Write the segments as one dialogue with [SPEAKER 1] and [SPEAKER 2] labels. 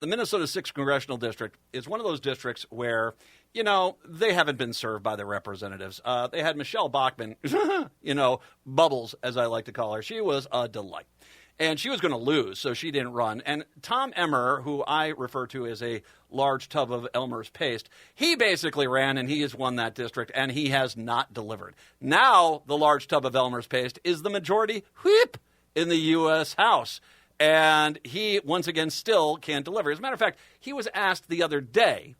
[SPEAKER 1] The Minnesota 6th Congressional District is one of those districts where, they haven't been served by their representatives. They had Michelle Bachmann, Bubbles, as I like to call her. She was a delight. And she was going to lose, so she didn't run. And Tom Emmer, who I refer to as a large tub of Elmer's paste, he basically ran, and he has won that district, and he has not delivered. Now the large tub of Elmer's paste is the majority whip in the U.S. House. And he, once again, still can't deliver. As a matter of fact, he was asked the other day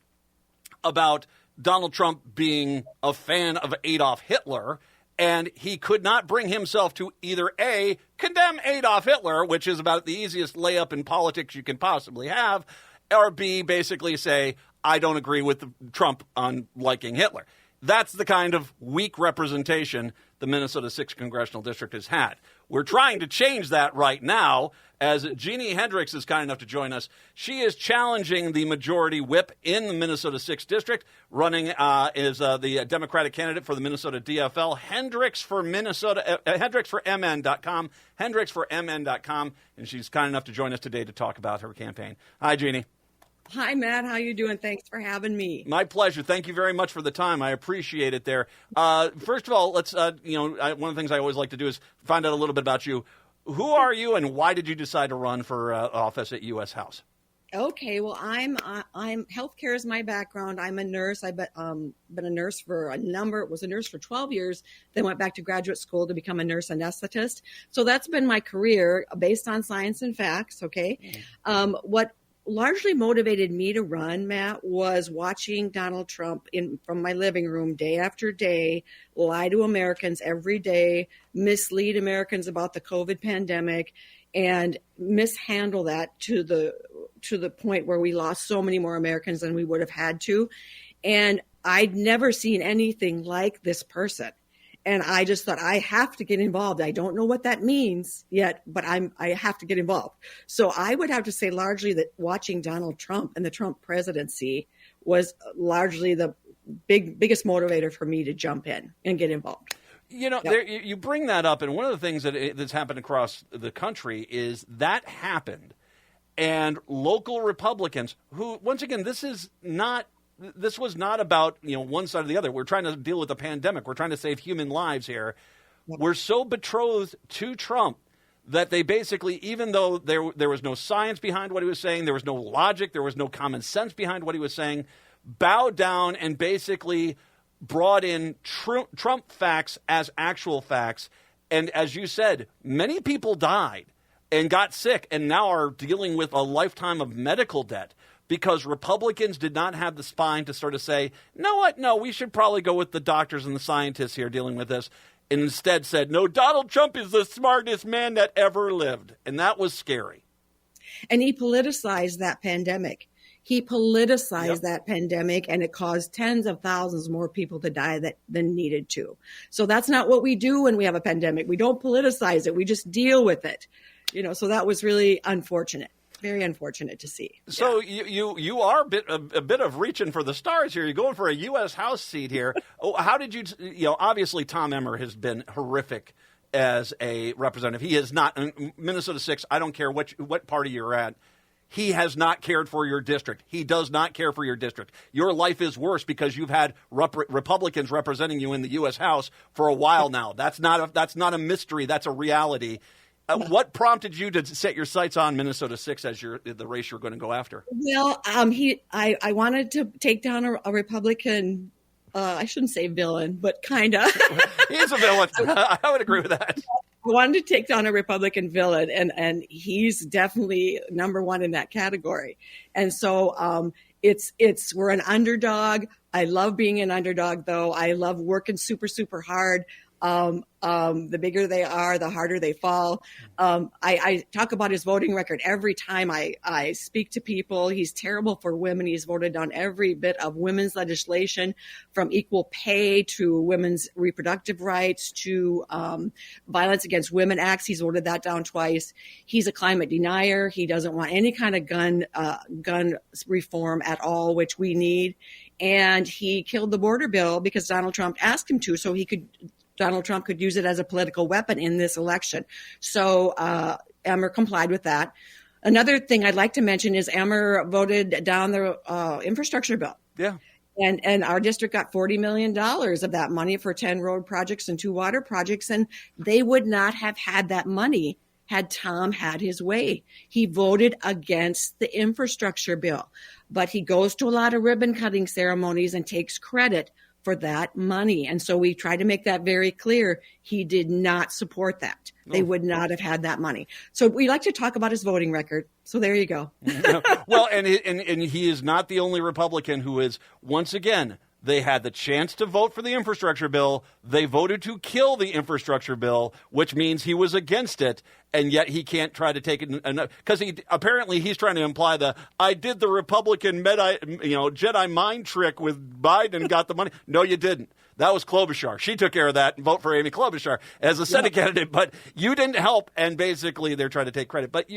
[SPEAKER 1] about Donald Trump being a fan of Adolf Hitler, and he could not bring himself to either A, condemn Adolf Hitler, which is about the easiest layup in politics you can possibly have, or B, basically say, I don't agree with Trump on liking Hitler. That's the kind of weak representation the Minnesota 6th Congressional District has had. We're trying to change that right now, as Jeanne Hendricks is kind enough to join us. She is challenging the majority whip in the Minnesota 6th District. Running is the Democratic candidate for the Minnesota DFL, Hendricks for Minnesota, HendricksForMN.com, HendricksForMN.com, and she's kind enough to join us today to talk about her campaign. Hi, Jeanne.
[SPEAKER 2] Hi, Matt. How you doing? Thanks for having me.
[SPEAKER 1] My pleasure. Thank you very much for the time. I appreciate it there. First of all, let's, one of the things I always like to do is find out a little bit about you. Who are you, and why did you decide to run for office at U.S. House?
[SPEAKER 2] Okay, well, I'm healthcare is my background. I'm a nurse. I've been a nurse for was a nurse for 12 years, then went back to graduate school to become a nurse anesthetist. So that's been my career based on science and facts, okay? What largely motivated me to run, Matt, was watching Donald Trump from my living room day after day, lie to Americans every day, mislead Americans about the COVID pandemic, and mishandle that to the point where we lost so many more Americans than we would have had to. And I'd never seen anything like this person. And I just thought, I have to get involved. I don't know what that means yet, but I have to get involved. So I would have to say largely that watching Donald Trump and the Trump presidency was largely the biggest motivator for me to jump in and get involved.
[SPEAKER 1] You bring that up, and one of the things that's happened across the country is that happened. And local Republicans who, once again, this was not about, one side or the other. We're trying to deal with a pandemic. We're trying to save human lives here. We're so betrothed to Trump that they basically, even though there was no science behind what he was saying, there was no logic, there was no common sense behind what he was saying, bowed down and basically brought in Trump facts as actual facts. And as you said, many people died and got sick and now are dealing with a lifetime of medical debt, because Republicans did not have the spine to sort of say, no, we should probably go with the doctors and the scientists here dealing with this, and instead said, no, Donald Trump is the smartest man that ever lived. And that was scary.
[SPEAKER 2] And he politicized that pandemic. That pandemic, and it caused tens of thousands more people to die than needed to. So that's not what we do when we have a pandemic. We don't politicize it. We just deal with it. So that was really unfortunate. Very unfortunate to see.
[SPEAKER 1] So you are a bit of reaching for the stars here. You're going for a U.S. House seat here. How did you? Obviously Tom Emmer has been horrific as a representative. He is not Minnesota 6. I don't care what party you're at. He has not cared for your district. He does not care for your district. Your life is worse because you've had Republicans representing you in the U.S. House for a while now. That's not a mystery. That's a reality. What prompted you to set your sights on Minnesota 6 as the race you're going to go after?
[SPEAKER 2] Well, I wanted to take down a Republican. I shouldn't say villain, but kind of.
[SPEAKER 1] He's a villain. I would agree with that.
[SPEAKER 2] I wanted to take down a Republican villain, and he's definitely number one in that category. And so we're an underdog. I love being an underdog, though. I love working super, super hard. The bigger they are, the harder they fall. I talk about his voting record every time I speak to people. He's terrible for women. He's voted down every bit of women's legislation, from equal pay to women's reproductive rights to violence against women acts. He's voted that down twice. He's a climate denier. He doesn't want any kind of gun reform at all, which we need. And he killed the border bill because Donald Trump asked him to, so Donald Trump could use it as a political weapon in this election. So Emmer complied with that. Another thing I'd like to mention is Emmer voted down the infrastructure bill.
[SPEAKER 1] Yeah.
[SPEAKER 2] And our district got $40 million of that money for 10 road projects and 2 water projects. And they would not have had that money had Tom had his way. He voted against the infrastructure bill, but he goes to a lot of ribbon cutting ceremonies and takes credit for that money. And so we try to make that very clear. He did not support that. They would not have had that money. So we like to talk about his voting record. So there you go.
[SPEAKER 1] Well, and he is not the only Republican who is, once again, they had the chance to vote for the infrastructure bill. They voted to kill the infrastructure bill, which means he was against it, and yet he can't try to take it because he's trying to imply I did the Republican Jedi mind trick with Biden and got the money. No, you didn't. That was Klobuchar. She took care of that and vote for Amy Klobuchar as a Senate candidate, but you didn't help, and basically they're trying to take credit. But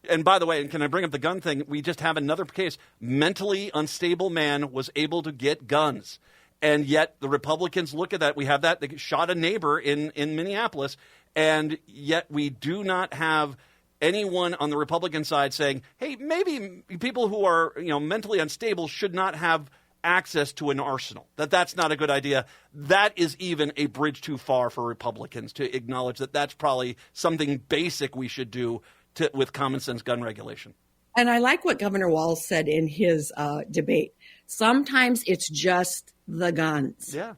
[SPEAKER 1] and by the way, and can I bring up the gun thing? We just have another case. Mentally unstable man was able to get guns. And yet the Republicans look at that. We have that. They shot a neighbor in Minneapolis. And yet we do not have anyone on the Republican side saying, hey, maybe people who are mentally unstable should not have access to an arsenal. That's not a good idea. That is even a bridge too far for Republicans to acknowledge that that's probably something basic we should do with common sense gun regulation.
[SPEAKER 2] And I like what Governor Walz said in his debate. Sometimes it's just the guns.
[SPEAKER 1] Yeah.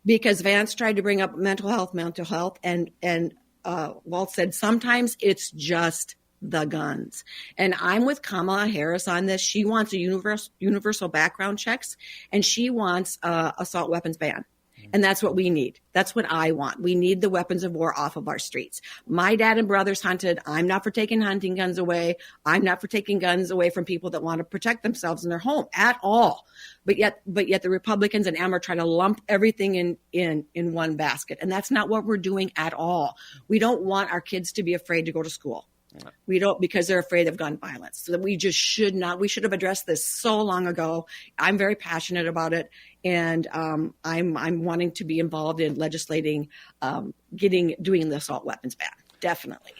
[SPEAKER 2] Because Vance tried to bring up mental health, and Walz said sometimes it's just the guns. And I'm with Kamala Harris on this. She wants a universal background checks, and she wants assault weapons ban. And that's what we need. That's what I want. We need the weapons of war off of our streets. My dad and brothers hunted. I'm not for taking hunting guns away. I'm not for taking guns away from people that want to protect themselves in their home at all. But yet the Republicans and Emmer try to lump everything in one basket. And that's not what we're doing at all. We don't want our kids to be afraid to go to school. We don't, because they're afraid of gun violence. So we just should not. We should have addressed this so long ago. I'm very passionate about it, and I'm wanting to be involved in legislating, doing the assault weapons ban. Definitely.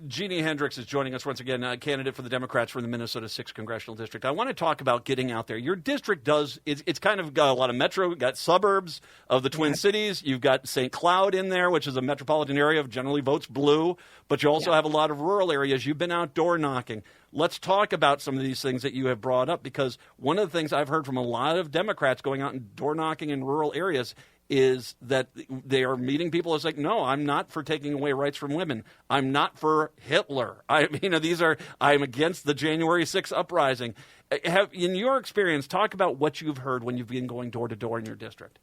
[SPEAKER 1] Jeanne Hendricks is joining us once again, candidate for the Democrats from the Minnesota 6th Congressional District. I want to talk about getting out there. Your district it's kind of got a lot of metro. You've got suburbs of the Twin Cities. You've got St. Cloud in there, which is a metropolitan area, generally votes blue. But you also have a lot of rural areas. You've been out door knocking. Let's talk about some of these things that you have brought up, because one of the things I've heard from a lot of Democrats going out and door knocking in rural areas is that they are meeting people as like, no, I'm not for taking away rights from women. I'm not for Hitler. I'm against the January 6th uprising. In your experience, talk about what you've heard when you've been going door to door in your district.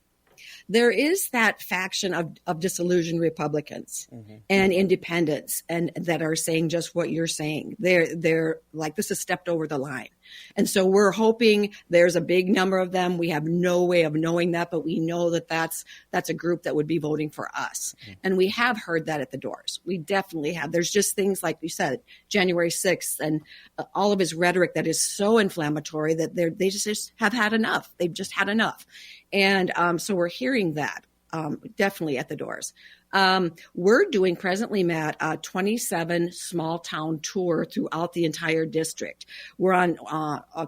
[SPEAKER 2] There is that faction of disillusioned Republicans and independents, and that are saying just what you're saying. They're like, this has stepped over the line. And so we're hoping there's a big number of them. We have no way of knowing that, but we know that that's a group that would be voting for us. And we have heard that at the doors. We definitely have. There's just things like you said, January 6th, and all of his rhetoric that is so inflammatory that they just have had enough. They've just had enough. And so we're hearing that definitely at the doors. We're doing presently, Matt, a 27 small town tour throughout the entire district. We're on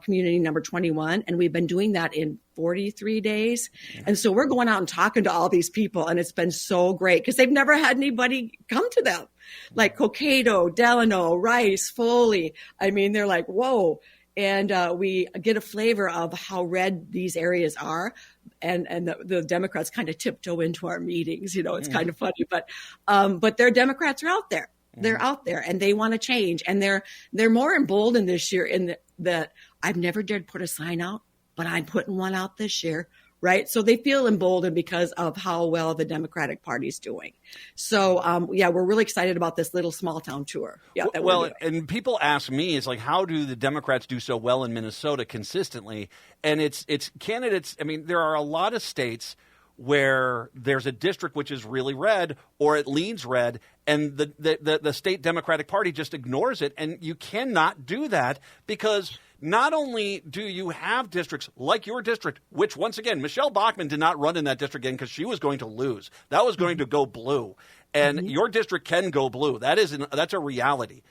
[SPEAKER 2] community number 21, and we've been doing that in 43 days. And so we're going out and talking to all these people, and it's been so great because they've never had anybody come to them, like Cokato, Delano, Rice, Foley. I mean, they're like, whoa. And we get a flavor of how red these areas are. And the Democrats kind of tiptoe into our meetings. It's kind of funny, but their Democrats are out there. They're out there, and they want to change. And they're more emboldened this year in that I've never dared put a sign out, but I'm putting one out this year. Right. So they feel emboldened because of how well the Democratic Party is doing. So, we're really excited about this little small town tour.
[SPEAKER 1] And people ask me, it's like, how do the Democrats do so well in Minnesota consistently? And it's candidates. I mean, there are a lot of states where there's a district which is really red or it leans red, and the state Democratic Party just ignores it. And you cannot do that because not only do you have districts like your district, which, once again, Michelle Bachmann did not run in that district again because she was going to lose. That was going to go blue. And your district can go blue. That's a reality.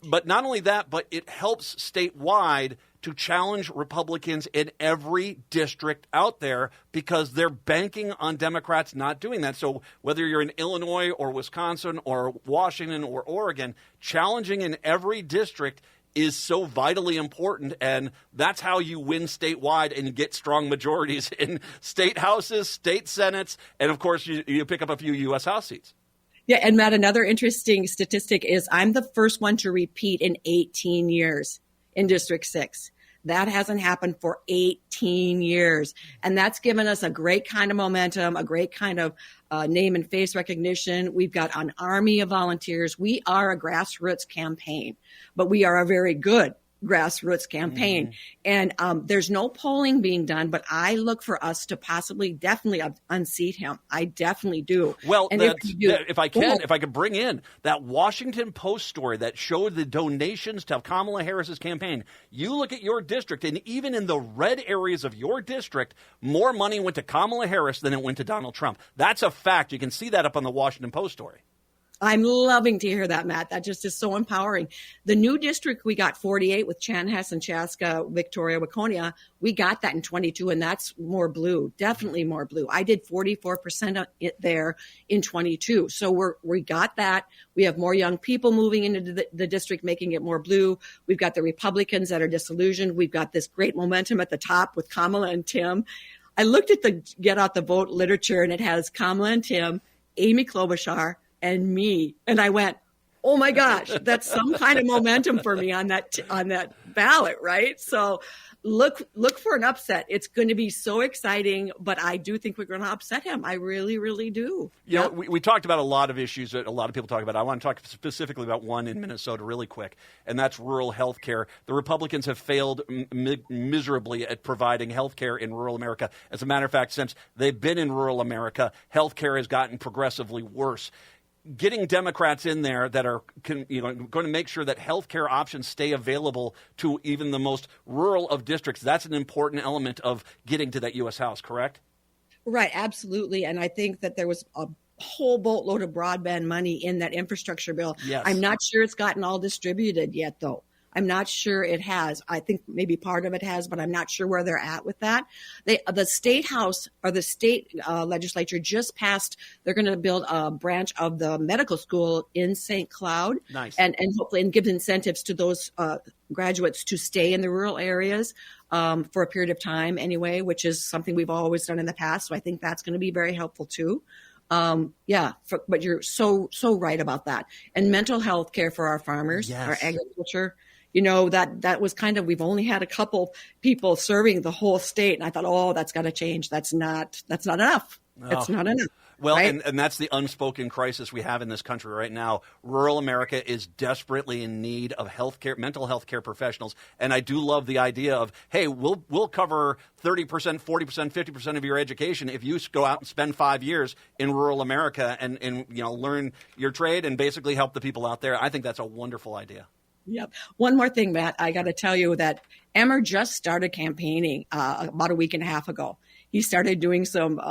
[SPEAKER 1] But not only that, but it helps statewide to challenge Republicans in every district out there because they're banking on Democrats not doing that. So whether you're in Illinois or Wisconsin or Washington or Oregon, challenging in every district is so vitally important, and that's how you win statewide and get strong majorities in state houses, state senates, and, of course, you pick up a few U.S. House seats.
[SPEAKER 2] Yeah, and Matt, another interesting statistic is I'm the first one to repeat in 18 years in District 6. That hasn't happened for 18 years. And that's given us a great kind of momentum, a great kind of name and face recognition. We've got an army of volunteers. We are a grassroots campaign, but we are a very good grassroots campaign. And there's no polling being done, but I look for us to definitely unseat him. I definitely do.
[SPEAKER 1] Well,
[SPEAKER 2] and
[SPEAKER 1] if I could bring in that Washington Post story that showed the donations to Kamala Harris's campaign. You look at your district, and even in the red areas of your district, more money went to Kamala Harris than it went to Donald Trump. That's a fact. You can see that up on the Washington Post story.
[SPEAKER 2] I'm loving to hear that, Matt. That just is so empowering. The new district, we got 48 with Chanhassen, Chaska, Victoria, Waconia. We got that in 22, and that's more blue, definitely more blue. I did 44% of it there in 22. So we got that. We have more young people moving into the district, making it more blue. We've got the Republicans that are disillusioned. We've got this great momentum at the top with Kamala and Tim. I looked at the Get Out the Vote literature, and it has Kamala and Tim, Amy Klobuchar, and me. And I went, oh my gosh, that's some kind of momentum for me on that ballot, right? So look for an upset. It's going to be so exciting, but I do think we're going to upset him. I really, really do.
[SPEAKER 1] You know, we talked about a lot of issues that a lot of people talk about. I want to talk specifically about one in Minnesota really quick, and that's rural health care. The Republicans have failed miserably at providing health care in rural America. As a matter of fact, since they've been in rural America, health care has gotten progressively worse. Getting Democrats in there that are going to make sure that health care options stay available to even the most rural of districts, that's an important element of getting to that U.S. House, correct?
[SPEAKER 2] Right, absolutely. And I think that there was a whole boatload of broadband money in that infrastructure bill.
[SPEAKER 1] Yes.
[SPEAKER 2] I'm not sure it's gotten all distributed yet, though. I'm not sure it has. I think maybe part of it has, but I'm not sure where they're at with that. The state house or the state legislature just passed. They're going to build a branch of the medical school in St. Cloud,
[SPEAKER 1] nice.
[SPEAKER 2] and hopefully give incentives to those graduates to stay in the rural areas for a period of time anyway, which is something we've always done in the past. So I think that's going to be very helpful too. But you're so right about that. And mental health care for our farmers,
[SPEAKER 1] yes.
[SPEAKER 2] Our agriculture. You know, that was kind of, we've only had a couple people serving the whole state. And I thought, oh, that's got to change. That's not enough.
[SPEAKER 1] Oh.
[SPEAKER 2] It's not enough.
[SPEAKER 1] Well,
[SPEAKER 2] right?
[SPEAKER 1] and that's the unspoken crisis we have in this country right now. Rural America is desperately in need of healthcare, mental health care professionals. And I do love the idea of, hey, we'll cover 30%, 40%, 50% of your education if you go out and spend 5 years in rural America and learn your trade and basically help the people out there. I think that's a wonderful idea.
[SPEAKER 2] Yep. One more thing, Matt, I got to tell you that Emmer just started campaigning about a week and a half ago. He started doing some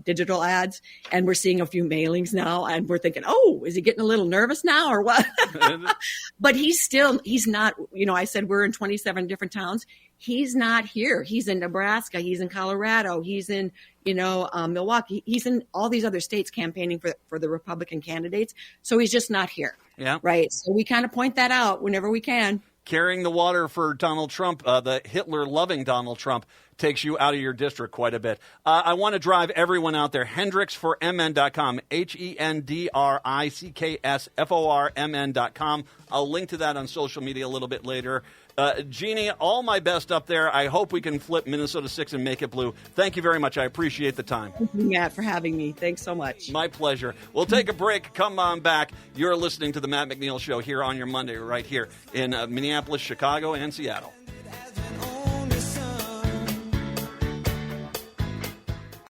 [SPEAKER 2] digital ads, and we're seeing a few mailings now, and we're thinking, oh, is he getting a little nervous now or what? But he's not, I said we're in 27 different towns. He's not here. He's in Nebraska. He's in Colorado. He's in, Milwaukee. He's in all these other states campaigning for the Republican candidates. So he's just not here.
[SPEAKER 1] Yeah.
[SPEAKER 2] Right. So we kind of point that out whenever we can.
[SPEAKER 1] Carrying the water for Donald Trump, the Hitler-loving Donald Trump, takes you out of your district quite a bit. I want to drive everyone out there. HendricksForMN.com, HendricksForMN.com. I'll link to that on social media a little bit later. Jeannie, all my best up there. I hope we can flip Minnesota 6 and make it blue. Thank you very much. I appreciate the time.
[SPEAKER 2] Thank you, Matt, for having me. Thanks so much.
[SPEAKER 1] My pleasure. We'll take a break. Come on back. You're listening to the Matt McNeil Show here on your Monday right here in Minneapolis, Chicago, and Seattle.